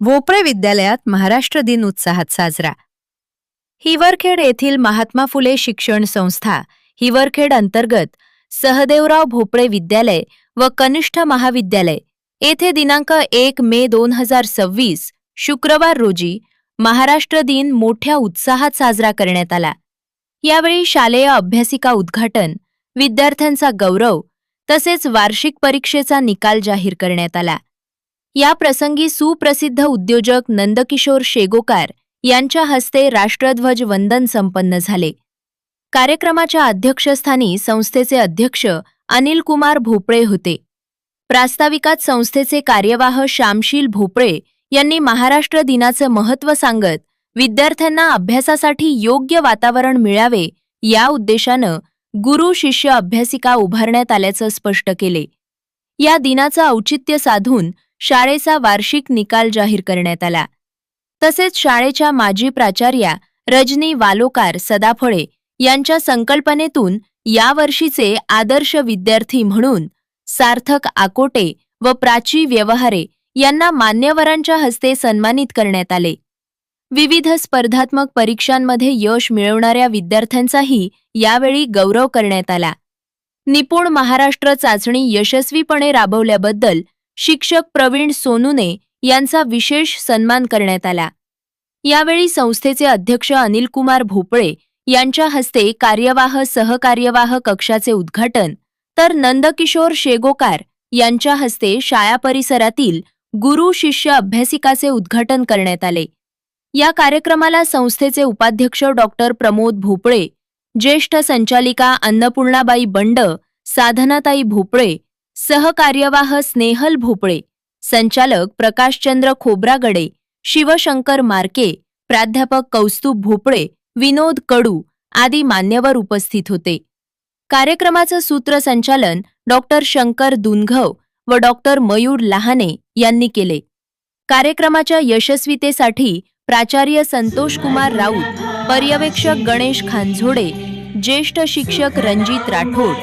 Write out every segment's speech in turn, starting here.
भोपळे विद्यालयात महाराष्ट्र दिन उत्साहात साजरा. हिवरखेड येथील महात्मा फुले शिक्षण संस्था हिवरखेड अंतर्गत सहदेवराव भोपळे विद्यालय व कनिष्ठ महाविद्यालय येथे दिनांक 1 मे 2026 शुक्रवार रोजी महाराष्ट्र दिन मोठ्या उत्साहात साजरा करण्यात आला. यावेळी शालेय अभ्यासिका उद्घाटन, विद्यार्थ्यांचा गौरव तसेच वार्षिक परीक्षेचा निकाल जाहीर करण्यात आला. या प्रसंगी सुप्रसिद्ध उद्योजक नंदकिशोर शेगोकार यांच्या हस्ते राष्ट्रध्वज वंदन संपन्न झाले. कार्यक्रमाच्या अध्यक्षस्थानी संस्थेचे अध्यक्ष अनिल कुमार भोपळे होते. प्रास्ताविकात संस्थेचे कार्यवाह श्यामशील भोपळे यांनी महाराष्ट्र दिनाचं महत्त्व सांगत विद्यार्थ्यांना अभ्यासासाठी योग्य वातावरण मिळावे या उद्देशानं गुरु शिष्य अभ्यासिका उभारण्यात आल्याचं स्पष्ट केले. या दिनाचं औचित्य साधून शाळेचा वार्षिक निकाल जाहीर करण्यात आला. तसेच शाळेच्या माजी प्राचार्या रजनी वालोकार सदाफळे यांच्या संकल्पनेतून यावर्षीचे आदर्श विद्यार्थी म्हणून सार्थक आकोटे व प्राची व्यवहारे यांना मान्यवरांच्या हस्ते सन्मानित करण्यात आले. विविध स्पर्धात्मक परीक्षांमध्ये यश मिळवणाऱ्या विद्यार्थ्यांचाही यावेळी गौरव करण्यात आला. निपुण महाराष्ट्र चाचणी यशस्वीपणे राबवल्याबद्दल शिक्षक प्रवीण सोनुने यांचा विशेष सन्मान करण्यात आला. यावेळी संस्थेचे अध्यक्ष अनिल कुमार भोपळे यांच्या हस्ते कार्यवाह सहकार्यवाह कक्षाचे उद्घाटन, तर नंदकिशोर शेगोकार यांच्या हस्ते शाळा परिसरातील गुरु शिष्य अभ्यासिकाचे उद्घाटन करण्यात आले. या कार्यक्रमाला संस्थेचे उपाध्यक्ष डॉक्टर प्रमोद भोपळे, ज्येष्ठ संचालिका अन्नपूर्णाबाई बंड, साधनाताई भोपळे, सहकार्यवाह स्नेहल भोपळे, संचालक प्रकाशचंद्र खोब्रागडे, शिवशंकर मार्के, प्राध्यापक कौस्तुभ भोपळे, विनोद कडू आदी मान्यवर उपस्थित होते. कार्यक्रमाचं सूत्रसंचालन डॉक्टर शंकर दुनघव व डॉक्टर मयूर लहाने यांनी केले. कार्यक्रमाच्या यशस्वीतेसाठी प्राचार्य संतोष कुमार राऊत, पर्यवेक्षक गणेश खानझोडे, ज्येष्ठ शिक्षक रणजित राठोड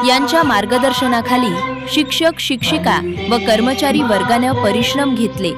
यांच्या मार्गदर्शनाखाली शिक्षक शिक्षिका व कर्मचारी वर्गाने परिश्रम घेतले.